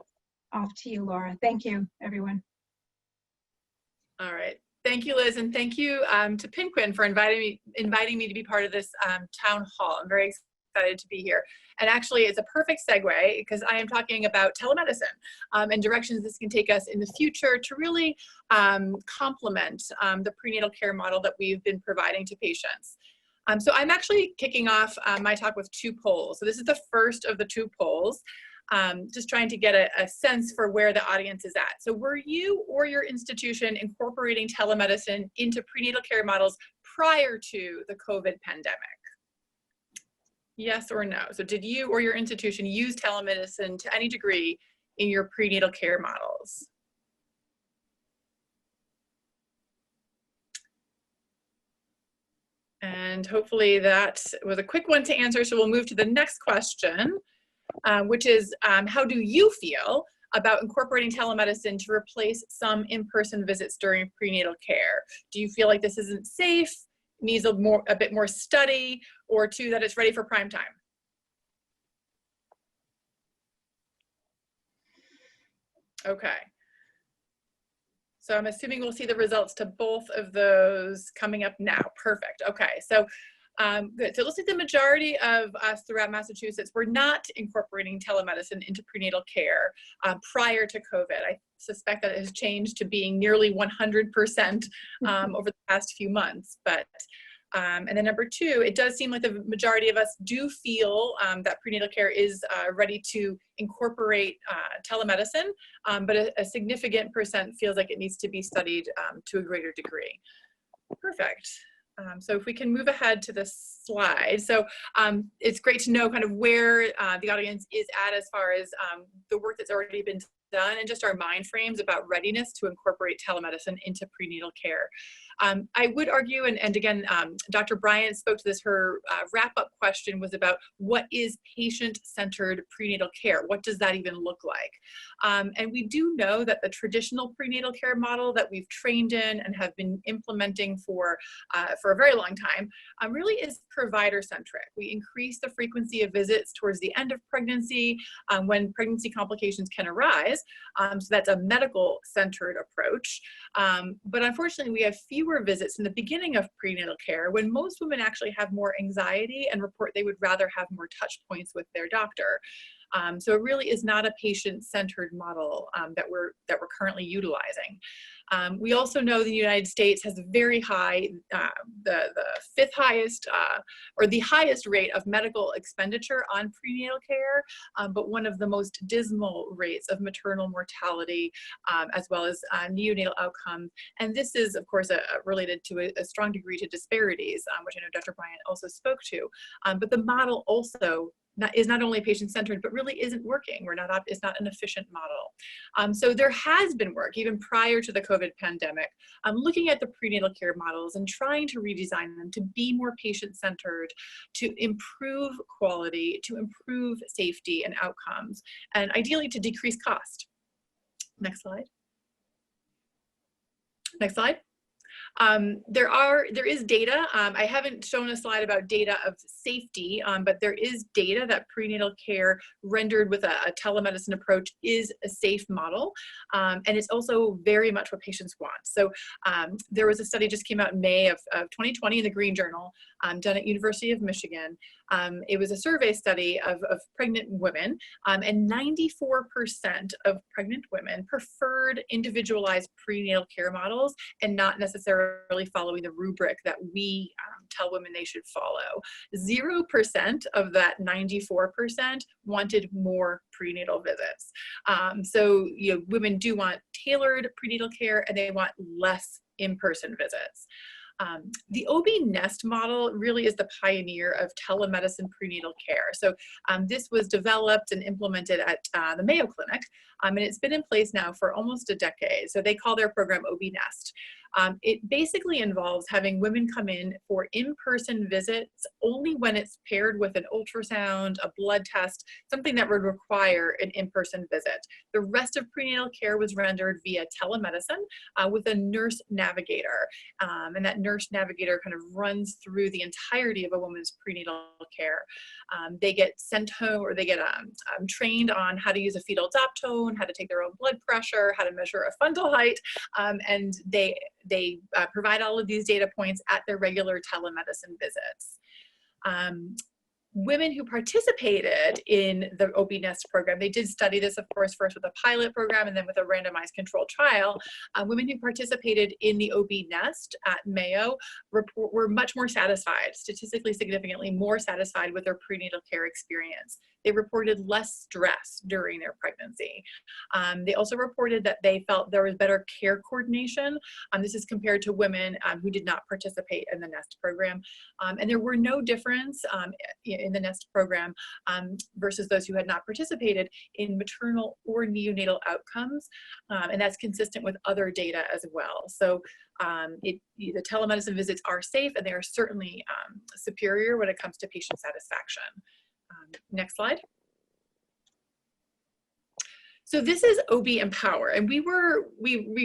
off to you, Laura. Thank you, everyone. All right. Thank you, Liz, and thank you to PNQIN for inviting me to be part of this town hall. I'm very excited to be here. And actually, it's a perfect segue because I am talking about telemedicine and directions this can take us in the future to really complement the prenatal care model that we've been providing to patients. So I'm actually kicking off my talk with 2 polls. So this is the first of the 2 polls, just trying to get a sense for where the audience is at. So were you or your institution incorporating telemedicine into prenatal care models prior to the COVID pandemic? Yes or no? So did you or your institution use telemedicine to any degree in your prenatal care models? And hopefully that was a quick one to answer. So we'll move to the next question, which is how do you feel about incorporating telemedicine to replace some in-person visits during prenatal care? Do you feel like this isn't safe, needs a bit more study, or 2, that it's ready for prime time? Okay. So I'm assuming we'll see the results to both of those coming up now. Perfect. Okay. So good. So it looks like the majority of us throughout Massachusetts were not incorporating telemedicine into prenatal care prior to COVID. I suspect that it has changed to being nearly 100% over the past few months. But and then number 2, it does seem like the majority of us do feel that prenatal care is ready to incorporate telemedicine, but a significant percent feels like it needs to be studied to a greater degree. Perfect. So if we can move ahead to the slide. So it's great to know kind of where the audience is at as far as the work that's already been done and just our mind frames about readiness to incorporate telemedicine into prenatal care. I would argue, and again, Dr. Bryant spoke to this, her wrap-up question was about what is patient-centered prenatal care? What does that even look like? And we do know that the traditional prenatal care model that we've trained in and have been implementing for a very long time really is provider-centric. We increase the frequency of visits towards the end of pregnancy when pregnancy complications can arise. So that's a medical-centered approach. But unfortunately, we have fewer visits in the beginning of prenatal care when most women actually have more anxiety and report they would rather have more touch points with their doctor. So it really is not a patient-centered model that we're currently utilizing. We also know the United States has a very high, the fifth highest, or the highest rate of medical expenditure on prenatal care, but one of the most dismal rates of maternal mortality, as well as neonatal outcomes. And this is, of course, related to a strong degree to disparities, which I know Dr. Bryant also spoke to. But the model also is not only patient-centered, but really isn't working. It's not an efficient model. So there has been work, even prior to the COVID pandemic, looking at the prenatal care models and trying to redesign them to be more patient-centered, to improve quality, to improve safety and outcomes, and ideally to decrease cost. Next slide. Next slide. There is data. I haven't shown a slide about data of safety, but there is data that prenatal care rendered with a telemedicine approach is a safe model. And it's also very much what patients want. So there was a study just came out in May of 2020 in the Green Journal, done at University of Michigan. It was a survey study of pregnant women, and 94% of pregnant women preferred individualized prenatal care models and not necessarily following the rubric that we tell women they should follow. 0% of that 94% wanted more prenatal visits. So women do want tailored prenatal care, and they want less in-person visits. The OB Nest model really is the pioneer of telemedicine prenatal care. So this was developed and implemented at the Mayo Clinic, and it's been in place now for almost a decade. So they call their program OB Nest. It basically involves having women come in for in-person visits only when it's paired with an ultrasound, a blood test, something that would require an in-person visit. The rest of prenatal care was rendered via telemedicine with a nurse navigator. And that nurse navigator kind of runs through the entirety of a woman's prenatal care. They get sent home, or they get trained on how to use a fetal daptone, how to take their own blood pressure, how to measure a fundal height, and they provide all of these data points at their regular telemedicine visits. Women who participated in the OB Nest program, they did study this, of course, first with a pilot program and then with a randomized controlled trial. Women who participated in the OB Nest at Mayo were much more satisfied, statistically significantly more satisfied with their prenatal care experience. They reported less stress during their pregnancy. They also reported that they felt there was better care coordination. This is compared to women who did not participate in the Nest program. And there were no difference in the Nest program versus those who had not participated in maternal or neonatal outcomes. And that's consistent with other data as well. So the telemedicine visits are safe, and they are certainly superior when it comes to patient satisfaction. Next slide. So this is OB Empower, and we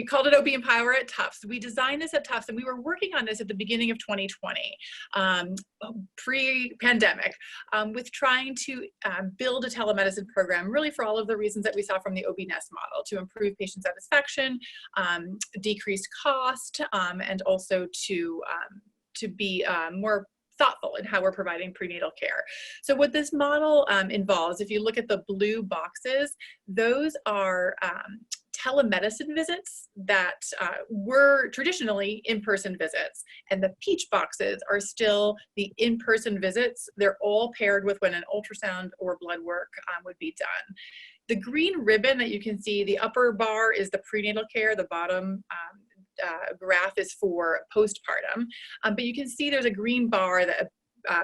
called it OB Empower at Tufts. We designed this at Tufts, and we were working on this at the beginning of 2020, pre-pandemic, with trying to build a telemedicine program, really for all of the reasons that we saw from the OB Nest model, to improve patient satisfaction, decrease cost, and also to be more thoughtful in how we're providing prenatal care. So what this model involves, if you look at the blue boxes, those are telemedicine visits that were traditionally in-person visits. And the peach boxes are still the in-person visits. They're all paired with when an ultrasound or blood work would be done. The green ribbon that you can see, the upper bar is the prenatal care, the bottom graph is for postpartum, but you can see there's a green bar that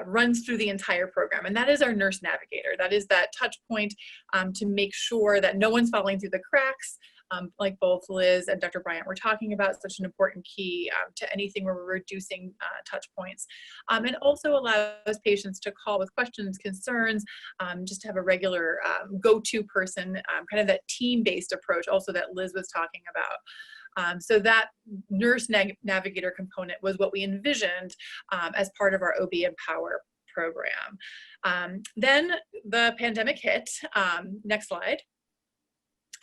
runs through the entire program, and that is our nurse navigator. That is that touch point to make sure that no one's falling through the cracks, like both Liz and Dr. Bryant were talking about, such an important key to anything where we're reducing touch points. And also allows patients to call with questions, concerns, just to have a regular go-to person, kind of that team-based approach also that Liz was talking about. So that nurse navigator component was what we envisioned as part of our OB Empower program. Then the pandemic hit. Next slide.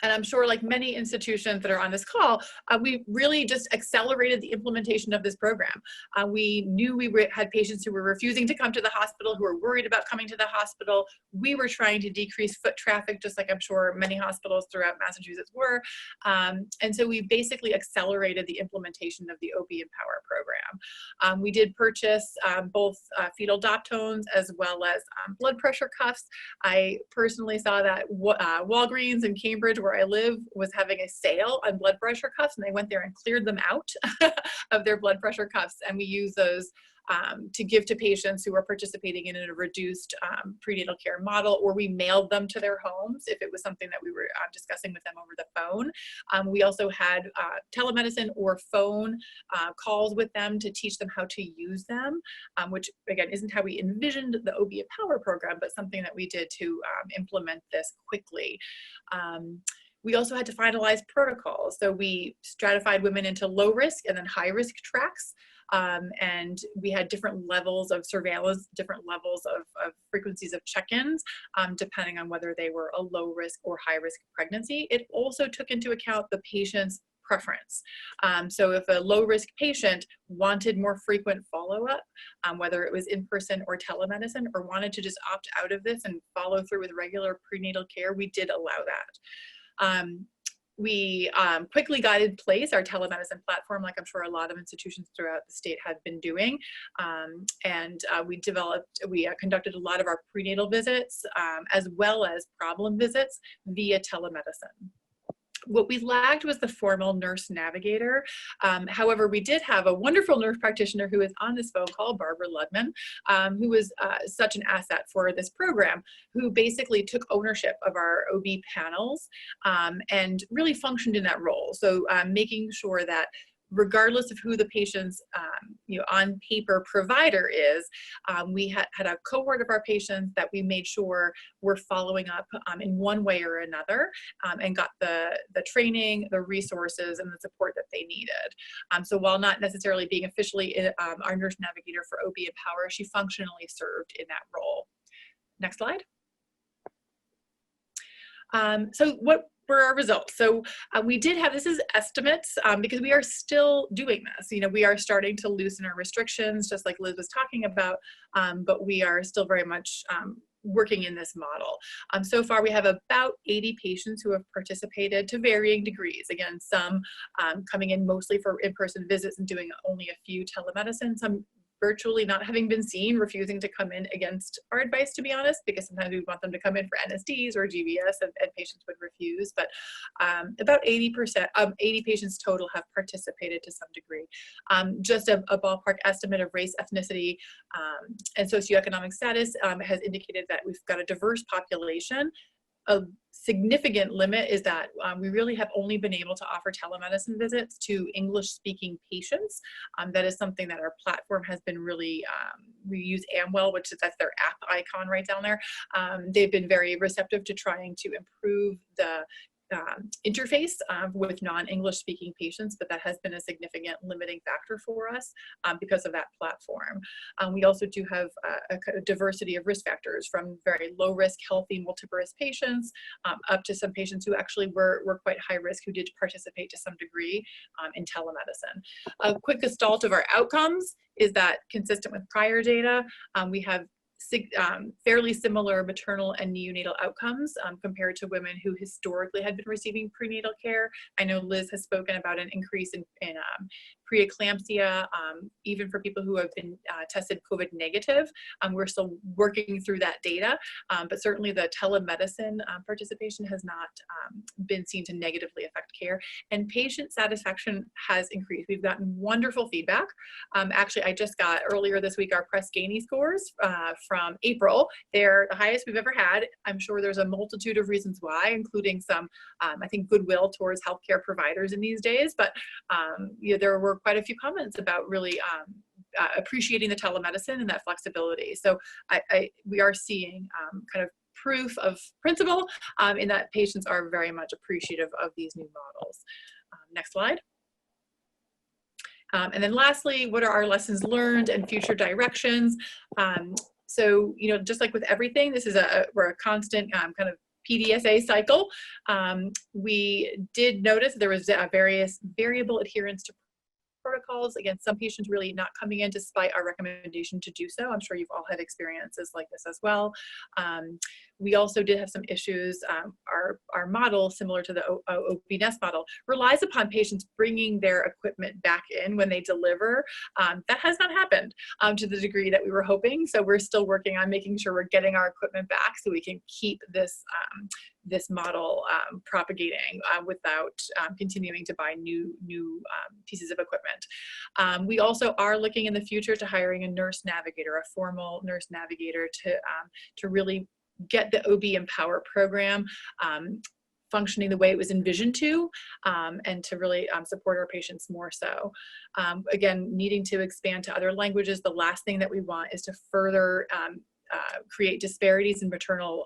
And I'm sure, like many institutions that are on this call, we really just accelerated the implementation of this program. We knew we had patients who were refusing to come to the hospital, who were worried about coming to the hospital. We were trying to decrease foot traffic, just like I'm sure many hospitals throughout Massachusetts were. And so we basically accelerated the implementation of the OB Empower program. We did purchase both fetal doptones as well as blood pressure cuffs. I personally saw that Walgreens in Cambridge, where I live, was having a sale on blood pressure cuffs, and they went there and cleared them out of their blood pressure cuffs, and we use those to give to patients who are participating in a reduced prenatal care model, or we mailed them to their homes if it was something that we were discussing with them over the phone. We also had telemedicine or phone calls with them to teach them how to use them, which again isn't how we envisioned the OB Empower program, but something that we did to implement this quickly. We also had to finalize protocols. So we stratified women into low risk and then high risk tracks. And we had different levels of surveillance, different levels of frequencies of check-ins, depending on whether they were a low risk or high risk pregnancy. It also took into account the patient's preference. So if a low risk patient wanted more frequent follow-up, whether it was in person or telemedicine, or wanted to just opt out of this and follow through with regular prenatal care, we did allow that. We quickly got in place our telemedicine platform, like I'm sure a lot of institutions throughout the state had been doing. We conducted a lot of our prenatal visits as well as problem visits via telemedicine. What we lacked was the formal nurse navigator. However, we did have a wonderful nurse practitioner who is on this phone call, Barbara Ludman, who was such an asset for this program, who basically took ownership of our OB panels and really functioned in that role. So making sure that regardless of who the patient's on paper provider is, we had a cohort of our patients that we made sure were following up in one way or another, and got the training, the resources, and the support that they needed. So while not necessarily being officially our nurse navigator for OB Empower, she functionally served in that role. Next slide. So what were our results? So we did have, this is estimates, because we are still doing this. We are starting to loosen our restrictions, just like Liz was talking about, but we are still very much working in this model. So far, we have about 80 patients who have participated to varying degrees. Again, some coming in mostly for in-person visits and doing only a few telemedicine, some virtually not having been seen, refusing to come in against our advice, to be honest, because sometimes we want them to come in for NSDs or GVS, and patients would refuse. But about 80 patients total have participated to some degree. Just a ballpark estimate of race, ethnicity, and socioeconomic status has indicated that we've got a diverse population. A significant limit is that we really have only been able to offer telemedicine visits to English-speaking patients. That is something that our platform has been really, we use Amwell, which is, that's their app icon right down there. They've been very receptive to trying to improve the interface with non-English speaking patients, but that has been a significant limiting factor for us because of that platform. We also do have a diversity of risk factors, from very low risk, healthy, multiparous patients up to some patients who actually were quite high risk, who did participate to some degree in telemedicine. A quick gestalt of our outcomes is that, consistent with prior data, we have fairly similar maternal and neonatal outcomes compared to women who historically had been receiving prenatal care. I know Liz has spoken about an increase in preeclampsia, even for people who have been tested COVID negative. We're still working through that data, but certainly the telemedicine participation has not been seen to negatively affect care. And patient satisfaction has increased. We've gotten wonderful feedback. Actually, I just got earlier this week our Press Ganey scores from April. They're the highest we've ever had. I'm sure there's a multitude of reasons why, including some, I think, goodwill towards healthcare providers in these days. But there were quite a few comments about really appreciating the telemedicine and that flexibility. So we are seeing kind of proof of principle in that patients are very much appreciative of these new models. Next slide. And then lastly, what are our lessons learned and future directions? So, just like with everything, this is we're a constant kind of PDSA cycle. We did notice there was various variable adherence to protocols. Again, some patients really not coming in despite our recommendation to do so. I'm sure you've all had experiences like this as well. We also did have some issues. Our model, similar to the OB-NEST model, relies upon patients bringing their equipment back in when they deliver. That has not happened to the degree that we were hoping. So we're still working on making sure we're getting our equipment back so we can keep this this model propagating without continuing to buy new pieces of equipment. We also are looking in the future to hiring a nurse navigator, a formal nurse navigator to really get the OB Empower program functioning the way it was envisioned to, and to really support our patients more so. Again, needing to expand to other languages, the last thing that we want is to further create disparities in maternal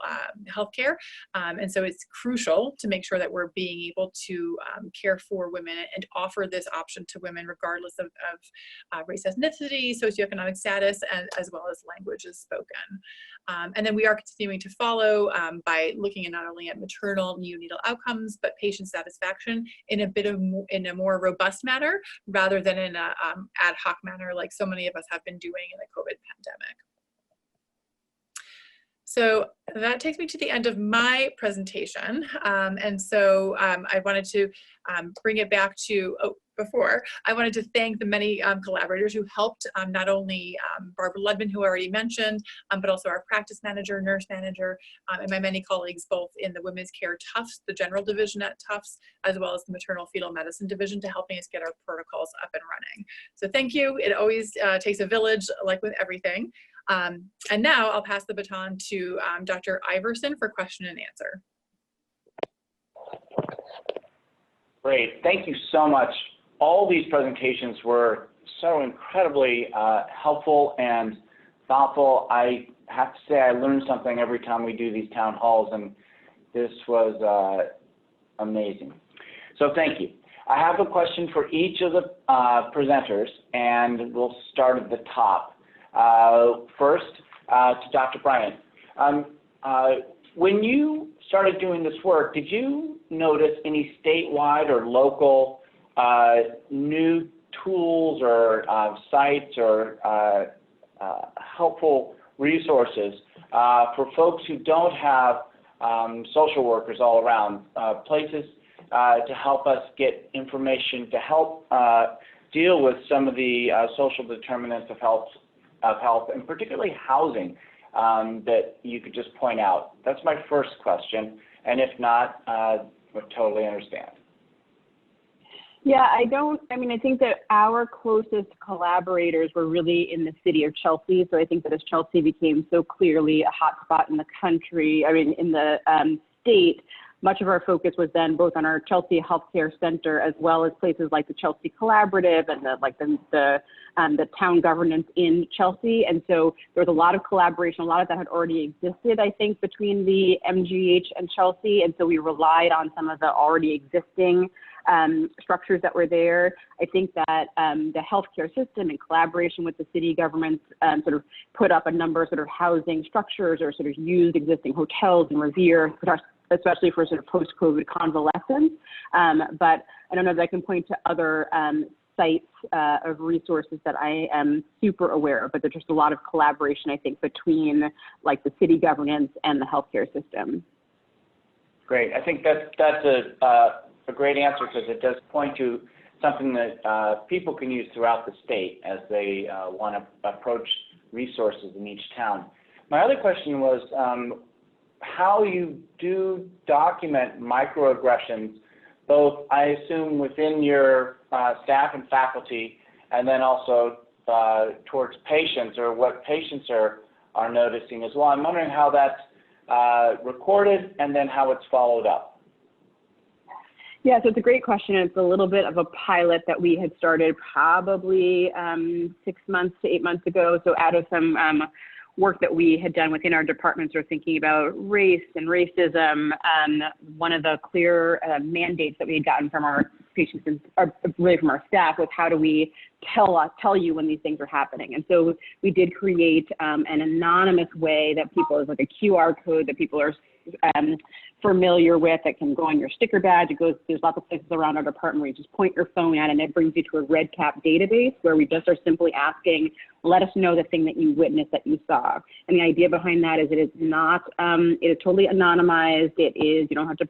health care. And so it's crucial to make sure that we're being able to care for women and offer this option to women regardless of race, ethnicity, socioeconomic status, and as well as languages spoken. And then we are continuing to follow by looking at not only at maternal neonatal outcomes, but patient satisfaction in a more robust manner rather than in a ad hoc manner like so many of us have been doing in the COVID pandemic. So that takes me to the end of my presentation. And so I wanted to bring it back to, I wanted to thank the many collaborators who helped, not only Barbara Ludman, who I already mentioned, but also our practice manager, nurse manager, and my many colleagues both in the Women's Care Tufts, the general division at Tufts, as well as the maternal fetal medicine division to helping us get our protocols up and running. So thank you. It always takes a village, like with everything. And now I'll pass the baton to Dr. Iverson for question and answer. Great, thank you so much. All these presentations were so incredibly helpful and thoughtful. I have to say I learned something every time we do these town halls, and this was amazing. So thank you. I have a question for each of the presenters, and we'll start at the top. First, to Dr. Bryant. When you started doing this work, did you notice any statewide or local new tools or sites or helpful resources for folks who don't have social workers all around, places to help us get information to help deal with some of the social determinants of health, and particularly housing, that you could just point out? That's my first question, and if not, would totally understand. Yeah, I think that our closest collaborators were really in the city of Chelsea. So I think that as Chelsea became so clearly a hotspot in the country, in the state, much of our focus was then both on our Chelsea Healthcare Center as well as places like the Chelsea Collaborative and the town governance in Chelsea. And so there was a lot of collaboration. A lot of that had already existed, I think, between the MGH and Chelsea. And so we relied on some of the already existing structures that were there. I think that the healthcare system in collaboration with the city governments sort of put up a number of sort of housing structures or sort of used existing hotels in Revere, especially for sort of post-COVID convalescence. But I don't know if I can point to other sites of resources that I am super aware of, but there's just a lot of collaboration, I think, between like the city governance and the healthcare system. Great. I think that's a great answer, because it does point to something that people can use throughout the state as they want to approach resources in each town. My other question was how you do document microaggressions, both, I assume, within your staff and faculty, and then also towards patients, or what patients are are noticing as well. I'm wondering how that's recorded and then how it's followed up. Yeah, so it's a great question. It's a little bit of a pilot that we had started probably 6 months to 8 months ago. So out of some work that we had done within our departments, we're thinking about race and racism. One of the clear mandates that we had gotten from our patients, or really from our staff, was how do we tell you when these things are happening. And so we did create an anonymous way that people, is like a QR code that people are familiar with, that can go on your sticker badge. It goes, there's lots of places around our department where you just point your phone at it and it brings you to a red cap database where we just are simply asking, let us know the thing that you witnessed, that you saw. And the idea behind that is it is not, it is totally anonymized. It is, you don't have to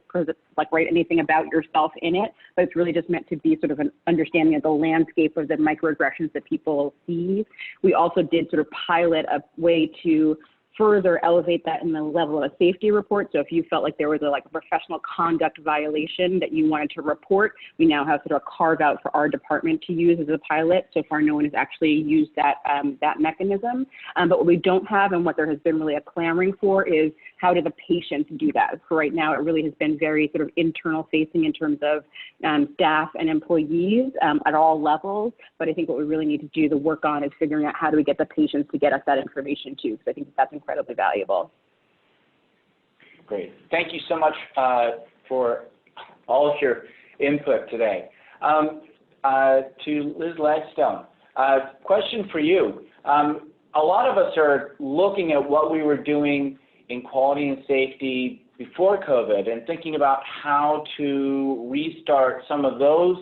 write anything about yourself in it, but it's really just meant to be sort of an understanding of the landscape of the microaggressions that people see. We also did sort of pilot a way to further elevate that in the level of a safety report. So if you felt like there was a professional conduct violation that you wanted to report, we now have sort of a carve out for our department to use as a pilot. So far, no one has actually used that that mechanism. But what we don't have, and what there has been really a clamoring for, is how do the patients do that? For right now, it really has been very sort of internal facing in terms of staff and employees at all levels. But I think what we really need to do the work on is figuring out how do we get the patients to get us that information too, because I think that's incredibly valuable. Great. Thank you so much for all of your input today. To Liz Lydstone, question for you. A lot of us are looking at what we were doing in quality and safety before COVID and thinking about how to restart some of those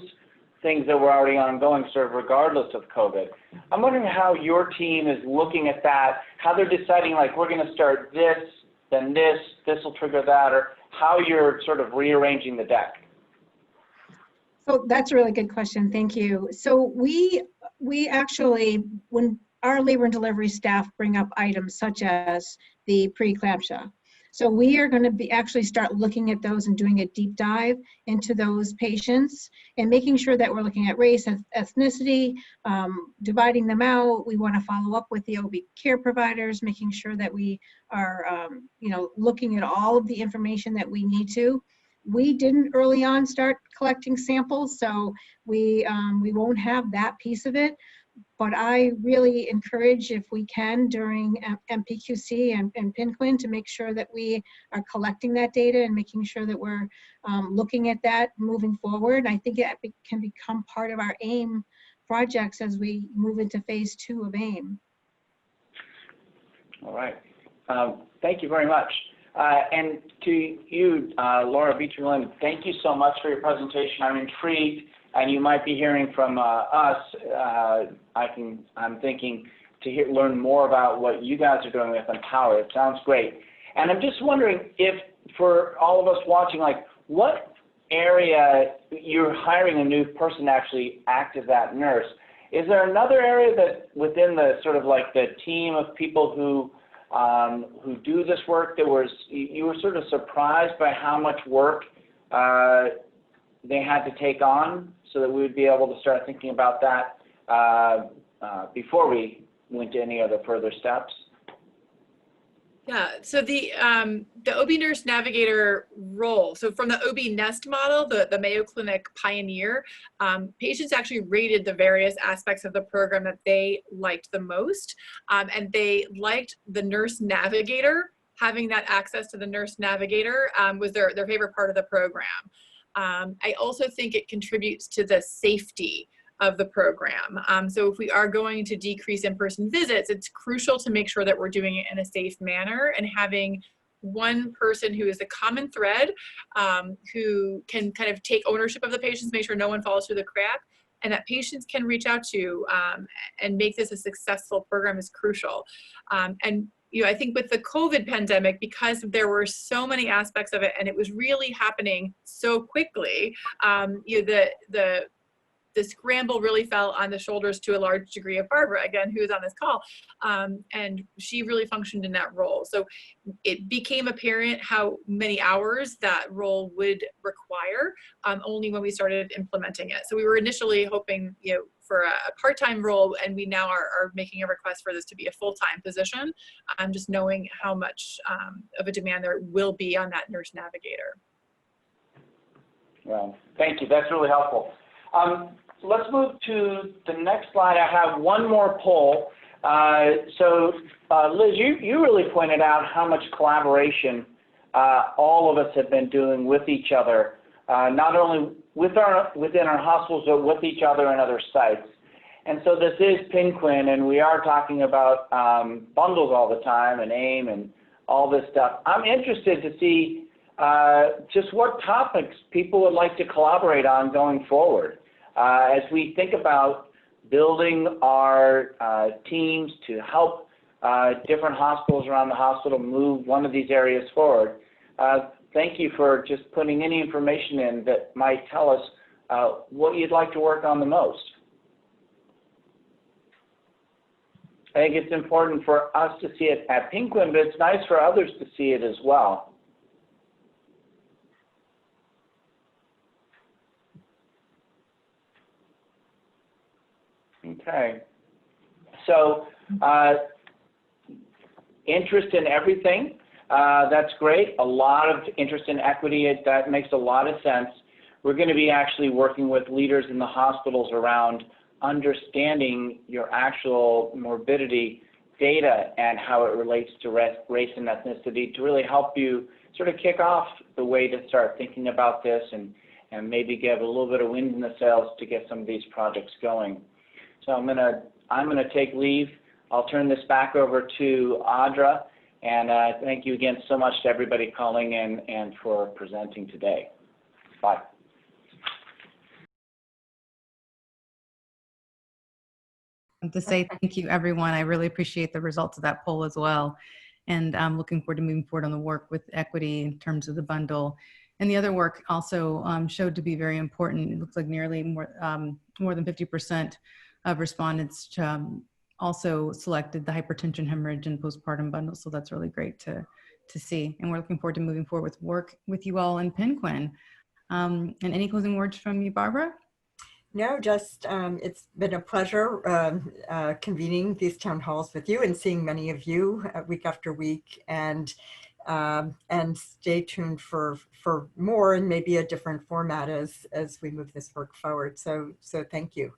things that were already ongoing, sort of regardless of COVID. I'm wondering how your team is looking at that, how they're deciding, like, we're going to start this, then this will trigger that, or how you're sort of rearranging the deck. So that's a really good question. Thank you. So we actually, when our labor and delivery staff bring up items such as the preeclampsia, so we are going to be actually start looking at those and doing a deep dive into those patients and making sure that we're looking at race, ethnicity, dividing them out. We want to follow up with the OB care providers, making sure that we are, looking at all of the information that we need to. We didn't early on start collecting samples, so we won't have that piece of it. But I really encourage, if we can, during MPQC and PNQIN, to make sure that we are collecting that data and making sure that we're looking at that moving forward. I think it can become part of our AIM projects as we move into phase 2 of AIM. All right. Thank you very much. And to you, Laura Baecher-Lind, thank you so much for your presentation. I'm intrigued, and you might be hearing from us. I'm thinking to learn more about what you guys are doing with Empower. It sounds great. And I'm just wondering if, for all of us watching, like, what area you're hiring a new person to actually act as that nurse. Is there another area that within the sort of like the team of people who do this work that you were sort of surprised by how much work they had to take on, so that we would be able to start thinking about that before we went to any other further steps? Yeah, so the OB nurse navigator role, so from the OB Nest model, the Mayo Clinic pioneer, patients actually rated the various aspects of the program that they liked the most, and they liked the nurse navigator. Having that access to the nurse navigator was their favorite part of the program. I also think it contributes to the safety of the program. So if we are going to decrease in-person visits, it's crucial to make sure that we're doing it in a safe manner, and having one person who is a common thread, who can kind of take ownership of the patients, make sure no one falls through the crack, and that patients can reach out to and make this a successful program is crucial. And I think with the COVID pandemic, because there were so many aspects of it and it was really happening so quickly, the scramble really fell on the shoulders to a large degree of Barbara, again, who is on this call, and she really functioned in that role. So it became apparent how many hours that role would require only when we started implementing it. So we were initially hoping, for a part-time role, and we now are making a request for this to be a full-time position. Just knowing how much of a demand there will be on that nurse navigator. Well, thank you. That's really helpful. So let's move to the next slide. I have one more poll. Liz, you really pointed out how much collaboration all of us have been doing with each other, not only within our hospitals, but with each other and other sites. And so this is PNQIN, and we are talking about bundles all the time, and AIM, and all this stuff. I'm interested to see just what topics people would like to collaborate on going forward. As we think about building our teams to help different hospitals around the hospital move one of these areas forward. Thank you for just putting any information in that might tell us what you'd like to work on the most. I think it's important for us to see it at PNQIN, but it's nice for others to see it as well. Okay. So interest in everything, that's great. A lot of interest in equity, that makes a lot of sense. We're going to be actually working with leaders in the hospitals around understanding your actual morbidity data and how it relates to race and ethnicity to really help you sort of kick off the way to start thinking about this and maybe give a little bit of wind in the sails to get some of these projects going. So I'm gonna take leave. I'll turn this back over to Audra, and thank you again so much to everybody calling in and for presenting today. Bye. To say thank you, everyone. I really appreciate the results of that poll as well. And I'm looking forward to moving forward on the work with equity in terms of the bundle. And the other work also showed to be very important. It looks like nearly more than 50% of respondents also selected the hypertension, hemorrhage, and postpartum bundle. So that's really great to see. And we're looking forward to moving forward with work with you all in PNQIN. And any closing words from you, Barbara? No, just it's been a pleasure convening these town halls with you and seeing many of you week after week, and stay tuned for more and maybe a different format as we move this work forward. So thank you.